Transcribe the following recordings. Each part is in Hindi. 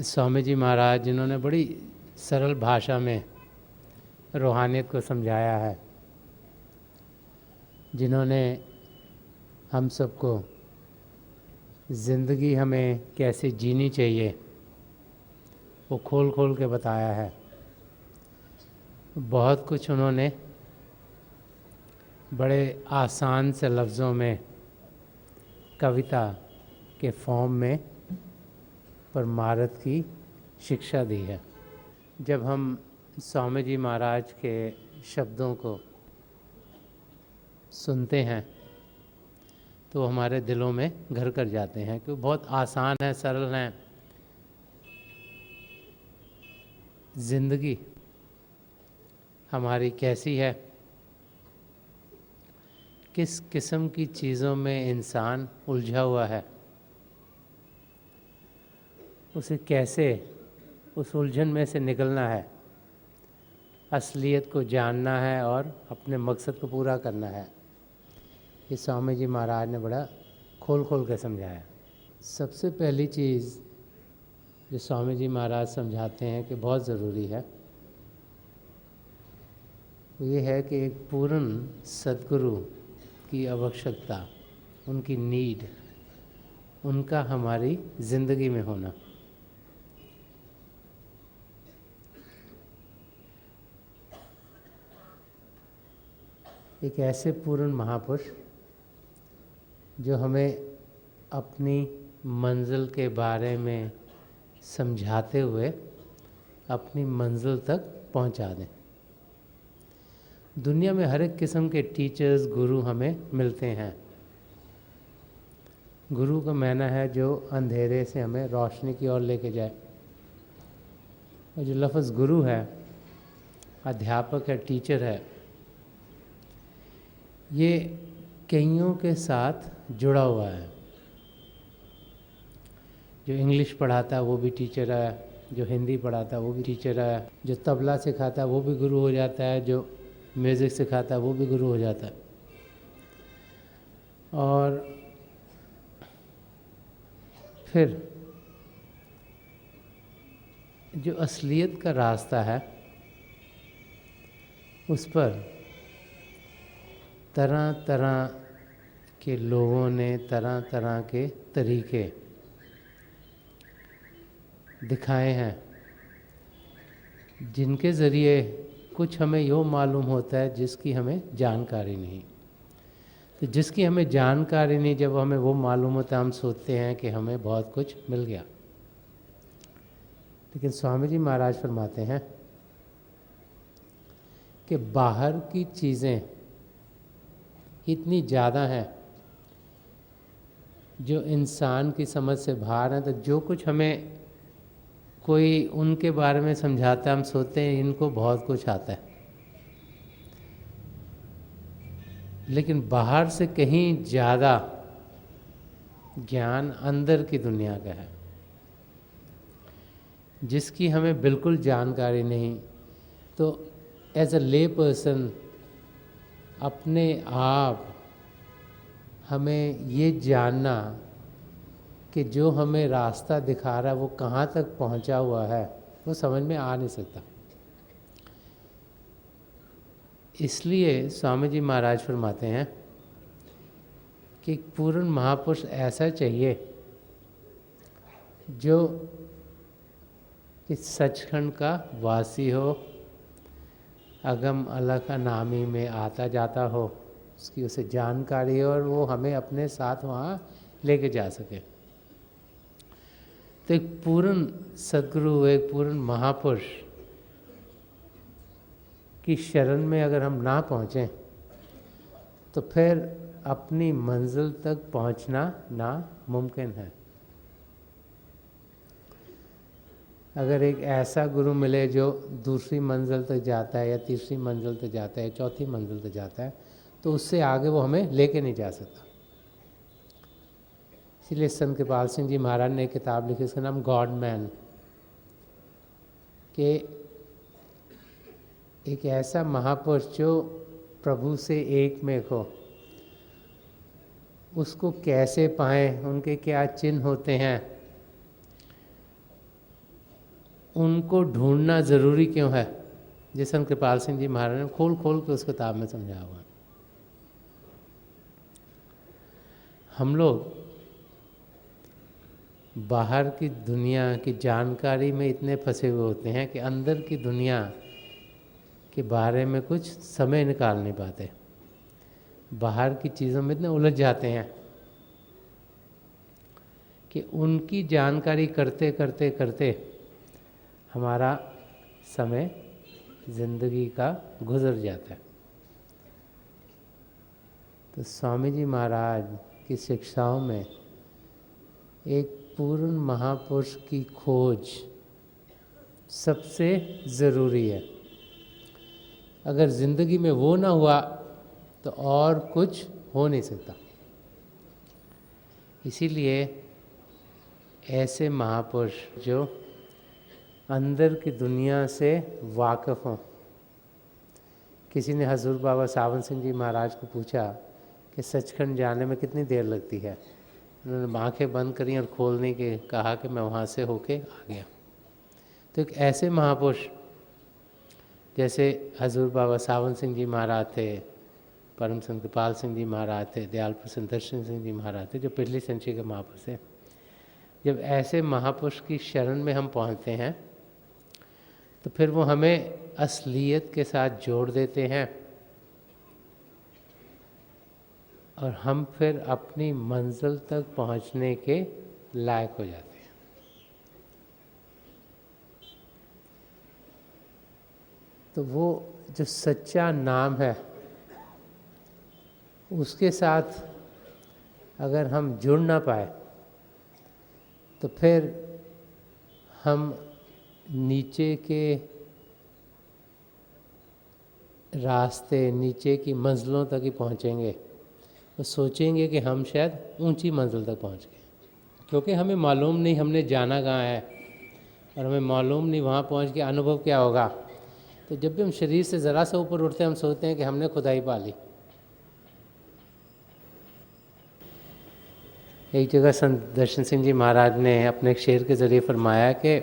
स्वामी जी महाराज जिन्होंने बड़ी सरल भाषा में रूहानियत को समझाया है, जिन्होंने हम सबको ज़िंदगी हमें कैसे जीनी चाहिए वो खोल खोल के बताया है। बहुत कुछ उन्होंने बड़े आसान से लफ्ज़ों में कविता के फॉर्म में परमार्थ की शिक्षा दी है। जब हम स्वामी जी महाराज के शब्दों को सुनते हैं तो हमारे दिलों में घर कर जाते हैं, क्योंकि बहुत आसान है, सरल हैं। ज़िंदगी हमारी कैसी है, किस किस्म की चीज़ों में इंसान उलझा हुआ है, उसे कैसे उस उलझन में से निकलना है, असलियत को जानना है और अपने मकसद को पूरा करना है। ये स्वामी जी महाराज ने बड़ा खोल खोल के समझाया। सबसे पहली चीज़ जो स्वामी जी महाराज समझाते हैं कि बहुत ज़रूरी है, वो ये है कि एक पूर्ण सद्गुरु की आवश्यकता, उनकी नीड, उनका हमारी ज़िंदगी में होना। एक ऐसे पूर्ण महापुरुष जो हमें अपनी मंजिल के बारे में समझाते हुए अपनी मंजिल तक पहुंचा दें। दुनिया में हर एक किस्म के टीचर्स, गुरु हमें मिलते हैं। गुरु का मायना है जो अंधेरे से हमें रोशनी की ओर लेके जाए। और जो लफ्ज़ गुरु है, अध्यापक है, टीचर है, ये कईयों के साथ जुड़ा हुआ है। जो इंग्लिश पढ़ाता है वो भी टीचर है, जो हिंदी पढ़ाता है वो भी टीचर है, जो तबला सिखाता है वो भी गुरु हो जाता है, जो म्यूज़िक सिखाता है वो भी गुरु हो जाता है। और फिर जो असलियत का रास्ता है उस पर तरह तरह के लोगों ने तरह तरह के तरीके दिखाए हैं, जिनके ज़रिए कुछ हमें यूँ मालूम होता है जिसकी हमें जानकारी नहीं। तो जिसकी हमें जानकारी नहीं, जब हमें वो मालूम होता है, हम सोचते हैं कि हमें बहुत कुछ मिल गया। लेकिन स्वामी जी महाराज फरमाते हैं कि बाहर की चीज़ें इतनी ज़्यादा हैं जो इंसान की समझ से बाहर हैं। तो जो कुछ हमें कोई उनके बारे में समझाता है, हम सोचते हैं इनको बहुत कुछ आता है, लेकिन बाहर से कहीं ज़्यादा ज्ञान अंदर की दुनिया का है, जिसकी हमें बिल्कुल जानकारी नहीं। तो एज अ ले पर्सन अपने आप हमें ये जानना कि जो हमें रास्ता दिखा रहा है वो कहाँ तक पहुँचा हुआ है, वो समझ में आ नहीं सकता। इसलिए स्वामी जी महाराज फरमाते हैं कि एक पूर्ण महापुरुष ऐसा चाहिए जो कि सचखंड का वासी हो, अगम अलग अनामी में आता जाता हो, उसकी उसे जानकारी हो और वो हमें अपने साथ वहाँ लेके जा सके। तो एक पूर्ण सद्गुरु, एक पूर्ण महापुरुष की शरण में अगर हम ना पहुँचें तो फिर अपनी मंजिल तक पहुँचना नामुमकिन है। अगर एक ऐसा गुरु मिले जो दूसरी मंजिल तक जाता है या तीसरी मंजिल तक जाता है, चौथी मंजिल तक जाता है, तो उससे आगे वो हमें लेके नहीं जा सकता। इसीलिए संत कृपाल सिंह जी महाराज ने एक किताब लिखी, उसका नाम गॉड मैन, कि एक ऐसा महापुरुष जो प्रभु से एक में हो, उसको कैसे पाएं, उनके क्या चिन्ह होते हैं, उनको ढूंढना ज़रूरी क्यों है, जिस संत कृपाल सिंह जी महाराज ने खोल खोल के उस किताब में समझा हुआ। हम लोग बाहर की दुनिया की जानकारी में इतने फंसे हुए होते हैं कि अंदर की दुनिया के बारे में कुछ समय निकाल नहीं पाते, बाहर की चीज़ों में इतने उलझ जाते हैं कि उनकी जानकारी करते करते करते हमारा समय जिंदगी का गुजर जाता है। तो स्वामी जी महाराज की शिक्षाओं में एक पूर्ण महापुरुष की खोज सबसे ज़रूरी है। अगर ज़िंदगी में वो ना हुआ तो और कुछ हो नहीं सकता। इसीलिए ऐसे महापुरुष जो अंदर की दुनिया से वाकिफ़ हों। किसी ने हजूर बाबा सावन सिंह जी महाराज को पूछा कि सचखंड जाने में कितनी देर लगती है। उन्होंने आँखें बंद करी और खोलने के कहा कि मैं वहाँ से होके आ गया। तो एक ऐसे महापुरुष जैसे हजूर बाबा सावन सिंह जी महाराज थे, परम संत कृपाल सिंह जी महाराज थे, दयाल प्रसन्न दर्शन सिंह जी महाराज थे, जो पिछली सेंचुरी के महापुरुष थे। जब ऐसे महापुरुष की शरण में हम पहुँचते हैं तो फिर वो हमें असलियत के साथ जोड़ देते हैं और हम फिर अपनी मंजिल तक पहुंचने के लायक हो जाते हैं। तो वो जो सच्चा नाम है उसके साथ अगर हम जुड़ ना पाए तो फिर हम नीचे के रास्ते, नीचे की मंजिलों तक ही पहुंचेंगे तो सोचेंगे कि हम शायद ऊंची मंजिल तक पहुंच गए, क्योंकि हमें मालूम नहीं हमने जाना कहाँ है और हमें मालूम नहीं वहाँ पहुँच के अनुभव क्या होगा। तो जब भी हम शरीर से ज़रा सा ऊपर उठते हैं हम सोचते हैं कि हमने खुदाई पा ली। एक जगह संत दर्शन सिंह जी महाराज ने अपने एक शेर के ज़रिए फरमाया कि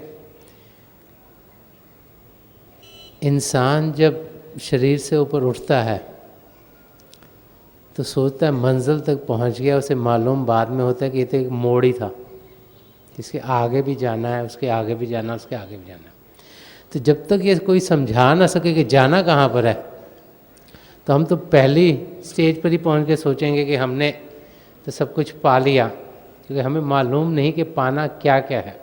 इंसान जब शरीर से ऊपर उठता है तो सोचता है मंजिल तक पहुंच गया, उसे मालूम बाद में होता है कि ये तो एक मोड़ ही था, इसके आगे भी जाना है, उसके आगे भी जाना है, उसके आगे भी जाना है। तो जब तक ये कोई समझा ना सके कि जाना कहाँ पर है तो हम तो पहली स्टेज पर ही पहुंच के सोचेंगे कि हमने तो सब कुछ पा लिया, क्योंकि हमें मालूम नहीं कि पाना क्या क्या है।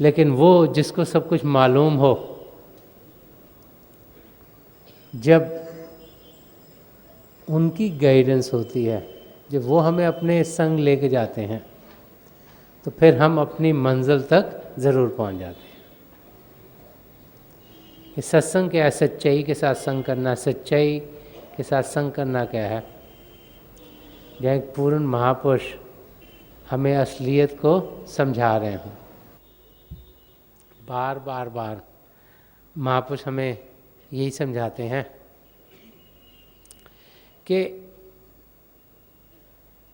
लेकिन वो जिसको सब कुछ मालूम हो, जब उनकी गाइडेंस होती है, जब वो हमें अपने संग लेके जाते हैं तो फिर हम अपनी मंजिल तक ज़रूर पहुंच जाते हैं। कि सत्संग क्या है? सच्चाई के साथ संग करना। सच्चाई के साथ संग करना क्या है? जहाँ एक पूर्ण महापुरुष हमें असलियत को समझा रहे हों। बार बार बार महापुरुष हमें यही समझाते हैं कि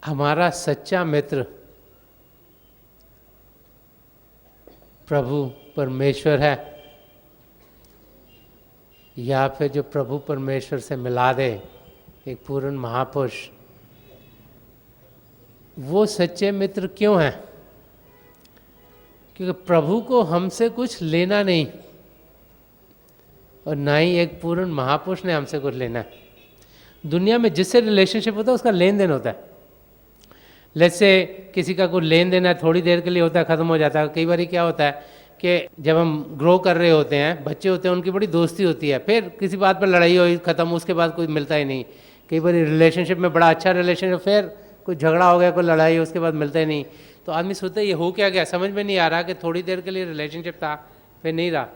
हमारा सच्चा मित्र प्रभु परमेश्वर है, या फिर जो प्रभु परमेश्वर से मिला दे एक पूर्ण महापुरुष। वो सच्चे मित्र क्यों हैं? क्योंकि प्रभु को हमसे कुछ लेना नहीं और ना ही एक पूर्ण महापुरुष ने हमसे कुछ लेना है। दुनिया में जिससे रिलेशनशिप होता है उसका लेन देन होता है। लेट्स से किसी का कोई लेन देन है, थोड़ी देर के लिए होता है, ख़त्म हो जाता है। कई बार क्या होता है कि जब हम ग्रो कर रहे होते हैं, बच्चे होते हैं, उनकी बड़ी दोस्ती होती है, फिर किसी बात पर लड़ाई हुई, ख़त्म, उसके बाद कोई मिलता ही नहीं। कई बार रिलेशनशिप में बड़ा अच्छा रिलेशनशिप, फिर कोई झगड़ा हो गया, कोई लड़ाई, उसके बाद मिलता ही नहीं। तो आदमी सोचता है ये हो क्या गया, समझ में नहीं आ रहा कि थोड़ी देर के लिए रिलेशनशिप था फिर नहीं रहा।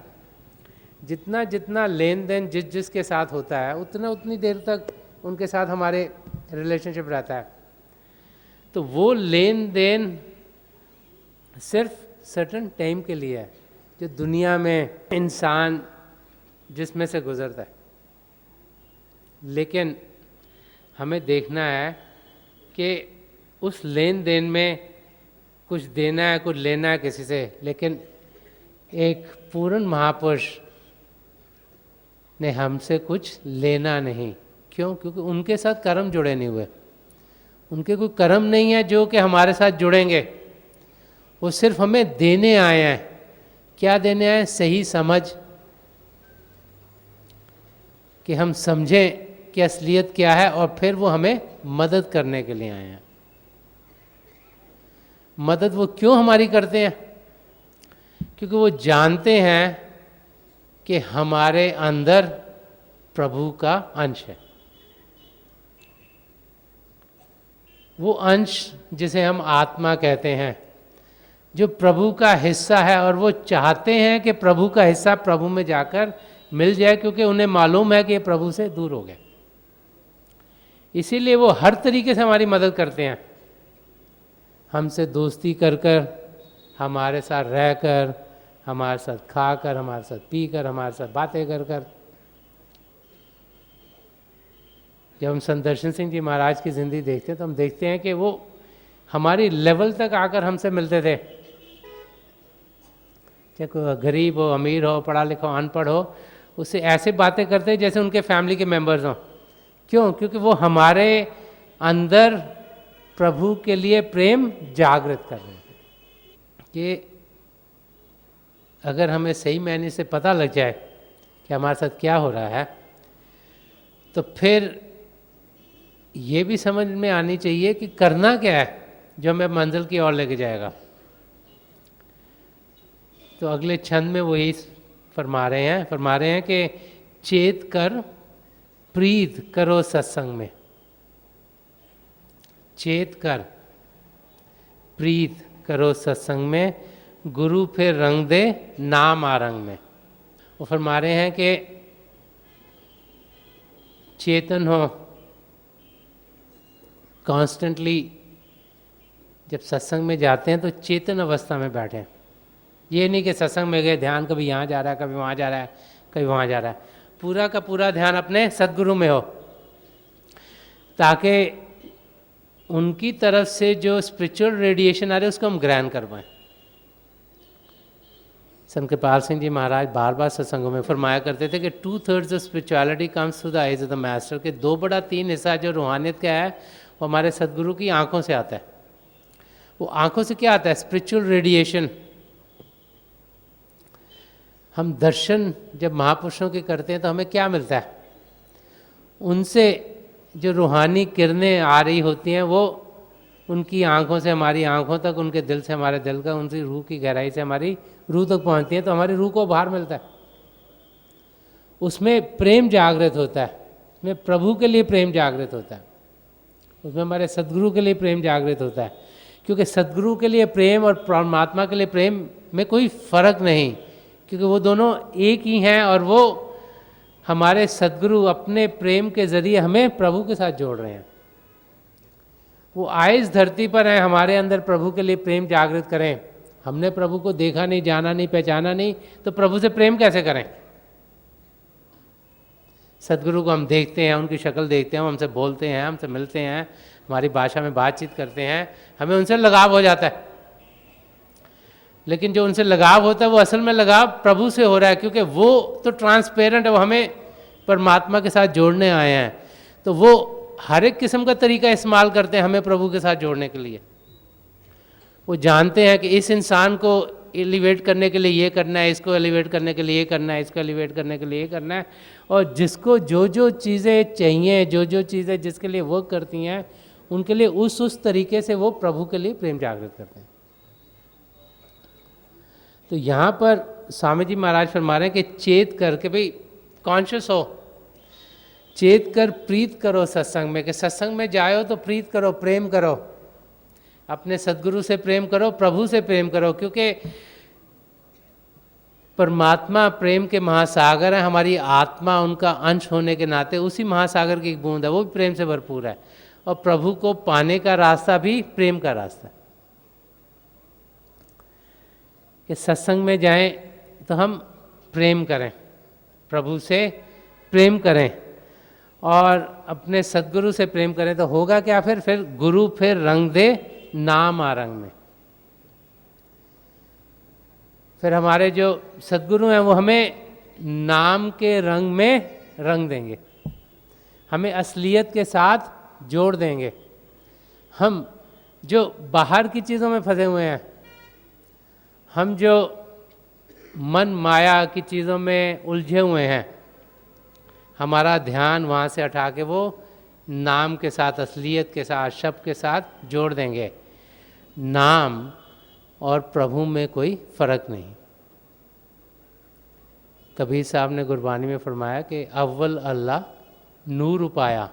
जितना जितना लेन देन जिस जिसके साथ होता है उतनी देर तक उनके साथ हमारे रिलेशनशिप रहता है। तो वो लेन देन सिर्फ सर्टन टाइम के लिए है जो दुनिया में इंसान जिसमें से गुजरता है। लेकिन हमें देखना है कि उस लेन देन में कुछ देना है, कुछ लेना है किसी से, लेकिन एक पूर्ण महापुरुष ने हमसे कुछ लेना नहीं। क्यों? क्योंकि उनके साथ कर्म जुड़े नहीं हुए, उनके कोई कर्म नहीं है जो कि हमारे साथ जुड़ेंगे। वो सिर्फ हमें देने आए हैं। क्या देने आए? सही समझ, कि हम समझें कि असलियत क्या है, और फिर वो हमें मदद करने के लिए आए हैं। मदद वो क्यों हमारी करते हैं? क्योंकि वो जानते हैं कि हमारे अंदर प्रभु का अंश है। वो अंश जिसे हम आत्मा कहते हैं, जो प्रभु का हिस्सा है, और वो चाहते हैं कि प्रभु का हिस्सा प्रभु में जाकर मिल जाए, क्योंकि उन्हें मालूम है कि ये प्रभु से दूर हो गए। इसीलिए वो हर तरीके से हमारी मदद करते हैं, हमसे दोस्ती कर कर, हमारे साथ रहकर, हमारे साथ खाकर, हमारे साथ पीकर, हमारे साथ बातें कर कर। जब हम संत दर्शन सिंह जी महाराज की ज़िंदगी देखते हैं तो हम देखते हैं कि वो हमारी लेवल तक आकर हमसे मिलते थे। चाहे कोई गरीब हो, अमीर हो, पढ़ा लिखा हो, अनपढ़ हो, उससे ऐसे बातें करते हैं जैसे उनके फैमिली के मेंबर्स हों। क्यों? क्योंकि वो हमारे अंदर प्रभु के लिए प्रेम जागृत कर रहे थे। कि अगर हमें सही मायने से पता लग जाए कि हमारे साथ क्या हो रहा है, तो फिर ये भी समझ में आनी चाहिए कि करना क्या है जो हमें मंजिल की ओर लेके जाएगा। तो अगले छंद में वो यही फरमा रहे हैं कि चेत कर प्रीत करो सत्संग में। चेत कर प्रीत करो सत्संग में, गुरु फिर रंग दे नाम आरंग में। वो फरमा रहे हैं कि चेतन हो, कॉन्स्टेंटली जब सत्संग में जाते हैं तो चेतन अवस्था में बैठें। ये नहीं कि सत्संग में गए, ध्यान कभी यहाँ जा रहा है, कभी वहाँ जा रहा है, कभी वहाँ जा रहा है। पूरा का पूरा ध्यान अपने सद्गुरु में हो, ताकि उनकी तरफ से जो स्पिरिचुअल रेडिएशन आ रही है उसको हम ग्रहण कर पाएँ। संत कृपाल सिंह जी महाराज बार बार सत्संगों में फरमाया करते थे कि 2/3 of spirituality comes through the eyes of the master, के 2/3 हिस्सा जो रूहानियत का है वो हमारे सद्गुरु की आंखों से आता है। वो आंखों से क्या आता है? Spiritual radiation. हम दर्शन जब महापुरुषों के करते हैं तो हमें क्या मिलता है? उनसे जो रूहानी किरणें आ रही होती हैं वो उनकी आंखों से हमारी आंखों तक, उनके दिल से हमारे दिल का, उनकी रूह की गहराई से हमारी रूह तक पहुंचती हैं, तो हमारी रूह को बाहर मिलता है। उसमें प्रेम जागृत होता है, उसमें प्रभु के लिए प्रेम जागृत होता है, उसमें हमारे सद्गुरु के लिए प्रेम जागृत होता है। क्योंकि सद्गुरु के लिए प्रेम और परमात्मा के लिए प्रेम में कोई फर्क नहीं, क्योंकि वो दोनों एक ही हैं, और वो हमारे सद्गुरु अपने प्रेम के जरिए हमें प्रभु के साथ जोड़ रहे हैं। वो आए इस धरती पर हैं हमारे अंदर प्रभु के लिए प्रेम जागृत करें। हमने प्रभु को देखा नहीं, जाना नहीं, पहचाना नहीं, तो प्रभु से प्रेम कैसे करें? सद्गुरु को हम देखते हैं, उनकी शक्ल देखते हैं, हमसे बोलते हैं, हमसे मिलते हैं, हमारी भाषा में बातचीत करते हैं, हमें उनसे लगाव हो जाता है। लेकिन जो उनसे लगाव होता है वो असल में लगाव प्रभु से हो रहा है, क्योंकि वो तो ट्रांसपेरेंट है, वो हमें परमात्मा के साथ जोड़ने आए हैं। तो वो हर एक किस्म का तरीका इस्तेमाल करते हैं हमें प्रभु के साथ जोड़ने के लिए। वो जानते हैं कि इस इंसान को एलिवेट करने के लिए ये करना है, इसको एलिवेट करने के लिए ये करना है, इसको एलिवेट करने के लिए ये करना है, और जिसको जो जो चीज़ें चाहिए, जो जो चीज़ें जिसके लिए वर्क करती हैं, उनके लिए उस तरीके से वो प्रभु के लिए प्रेम जागृत करते हैं। तो यहाँ पर स्वामी जी महाराज फरमा रहे हैं कि चेत करके, भाई कॉन्शियस हो, चेत कर प्रीत करो सत्संग में, कि सत्संग में जाओ तो प्रीत करो, प्रेम करो, अपने सद्गुरु से प्रेम करो, प्रभु से प्रेम करो, क्योंकि परमात्मा प्रेम के महासागर है। हमारी आत्मा उनका अंश होने के नाते उसी महासागर की एक बूंद है, वो भी प्रेम से भरपूर है। और प्रभु को पाने का रास्ता भी प्रेम का रास्ता है। कि सत्संग में जाएं तो हम प्रेम करें, प्रभु से प्रेम करें, और अपने सद्गुरु से प्रेम करें, तो होगा क्या? फिर गुरु फिर रंग दे नाम आरंग में। फिर हमारे जो सद्गुरु हैं वो हमें नाम के रंग में रंग देंगे, हमें असलियत के साथ जोड़ देंगे। हम जो बाहर की चीज़ों में फंसे हुए हैं, हम जो मन माया की चीज़ों में उलझे हुए हैं, हमारा ध्यान वहाँ से हटा के वो नाम के साथ, असलियत के साथ, शब्द के साथ जोड़ देंगे। नाम और प्रभु में कोई फ़र्क नहीं। कबीर साहब ने गुरबानी में फरमाया कि अव्वल अल्लाह नूर उपाया,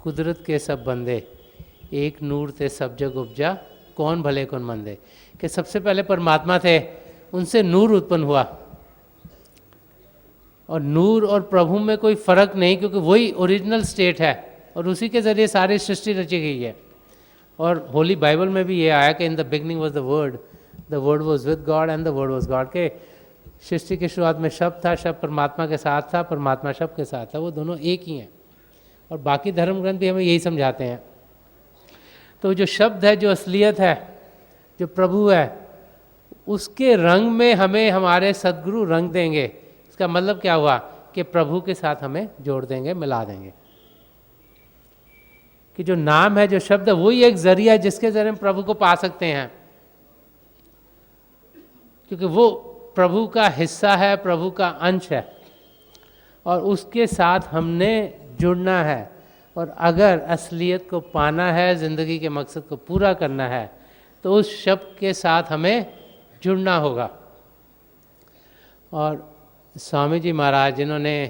कुदरत के सब बंदे, एक नूर थे सब जग उपजा, कौन भले कौन मंदे। कि सबसे पहले परमात्मा थे, उनसे नूर उत्पन्न हुआ, और नूर और प्रभु में कोई फ़र्क नहीं, क्योंकि वही ओरिजिनल स्टेट है और उसी के ज़रिए सारी सृष्टि रची गई है। और होली बाइबल में भी ये आया कि in the beginning was the word was with God and the word was God. के सृष्टि की शुरुआत में शब्द था, शब्द परमात्मा के साथ था, परमात्मा शब्द के साथ था, वो दोनों एक ही हैं। और बाकी धर्म ग्रंथ भी हमें यही समझाते हैं। तो जो शब्द है, जो असलियत है, जो प्रभु है, उसके रंग में हमें हमारे सद्गुरु रंग देंगे। इसका मतलब क्या हुआ कि प्रभु के साथ हमें जोड़ देंगे, मिला देंगे। कि जो नाम है, जो शब्द है, वही एक जरिया है जिसके जरिए हम प्रभु को पा सकते हैं, क्योंकि वो प्रभु का हिस्सा है, प्रभु का अंश है, और उसके साथ हमने जुड़ना है। और अगर असलियत को पाना है, ज़िंदगी के मकसद को पूरा करना है, तो उस शब्द के साथ हमें जुड़ना होगा। और स्वामी जी महाराज, जिन्होंने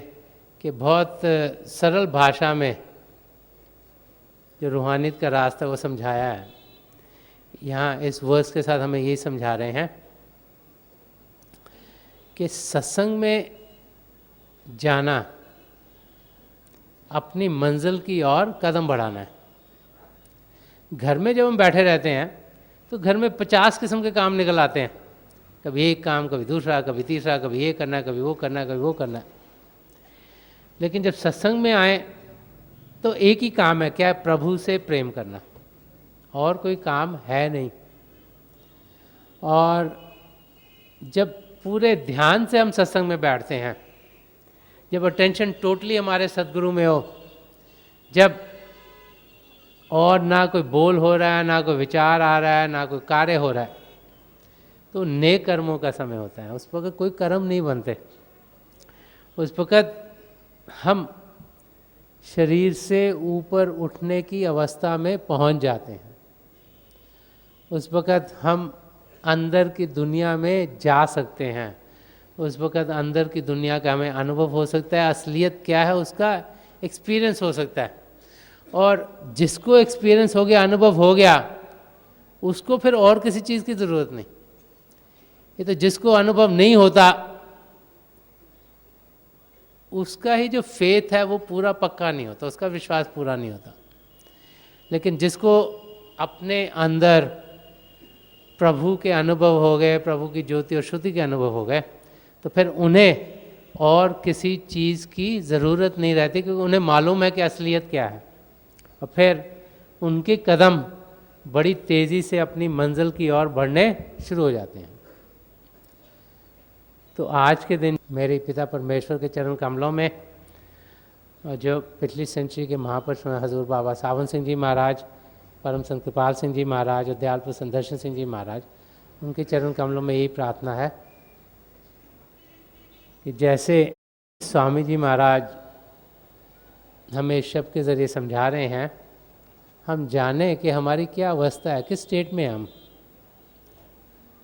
कि बहुत सरल भाषा में जो रूहानियत का रास्ता वो समझाया है, यहाँ इस वर्स के साथ हमें यही समझा रहे हैं कि सत्संग में जाना अपनी मंजिल की ओर कदम बढ़ाना है। घर में जब हम बैठे रहते हैं तो घर में 50 किस्म के काम निकल आते हैं, कभी एक काम, कभी दूसरा, कभी तीसरा, कभी ये करना, कभी वो करना, कभी वो करना। लेकिन जब सत्संग में आए तो एक ही काम है, क्या है? प्रभु से प्रेम करना, और कोई काम है नहीं। और जब पूरे ध्यान से हम सत्संग में बैठते हैं, जब अटेंशन टोटली हमारे सद्गुरु में हो, जब और ना कोई बोल हो रहा है, ना कोई विचार आ रहा है, ना कोई कार्य हो रहा है, तो नेक कर्मों का समय होता है। उस वक्त कोई कर्म नहीं बनते। उस वक्त हम शरीर से ऊपर उठने की अवस्था में पहुंच जाते हैं। उस वक्त हम अंदर की दुनिया में जा सकते हैं। उस वक्त अंदर की दुनिया का हमें अनुभव हो सकता है, असलियत क्या है उसका एक्सपीरियंस हो सकता है। और जिसको एक्सपीरियंस हो गया, अनुभव हो गया, उसको फिर और किसी चीज़ की ज़रूरत नहीं। ये तो जिसको अनुभव नहीं होता, उसका ही जो फेथ है वो पूरा पक्का नहीं होता, उसका विश्वास पूरा नहीं होता। लेकिन जिसको अपने अंदर प्रभु के अनुभव हो गए, प्रभु की ज्योति और श्रुति के अनुभव हो गए, तो फिर उन्हें और किसी चीज़ की ज़रूरत नहीं रहती, क्योंकि उन्हें मालूम है कि असलियत क्या है। और फिर उनके कदम बड़ी तेज़ी से अपनी मंजिल की ओर बढ़ने शुरू हो जाते हैं। तो आज के दिन मेरे पिता परमेश्वर के चरण कमलों में, और जो पिछली सेंचुरी के महापुरुष हैं हजूर बाबा सावन सिंह जी महाराज, परम संत कृपाल सिंह जी महाराज और दयाल संदर्शन सिंह जी महाराज, उनके चरण कमलों में यही प्रार्थना है कि जैसे स्वामी जी महाराज हमें इस शब्द के ज़रिए समझा रहे हैं, हम जाने कि हमारी क्या अवस्था है, किस स्टेट में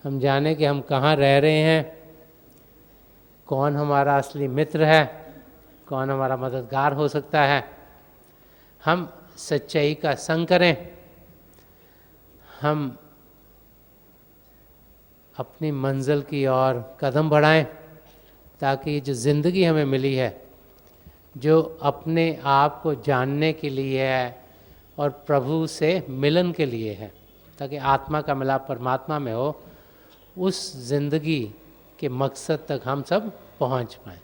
हम जाने कि हम कहाँ रह रहे हैं, कौन हमारा असली मित्र है, कौन हमारा मददगार हो सकता है। हम सच्चाई का संग करें, हम अपनी मंजिल की ओर कदम बढ़ाएं, ताकि जो ज़िंदगी हमें मिली है, जो अपने आप को जानने के लिए है और प्रभु से मिलन के लिए है, ताकि आत्मा का मिलाप परमात्मा में हो, उस ज़िंदगी के मकसद तक हम सब पहुंच पाएं।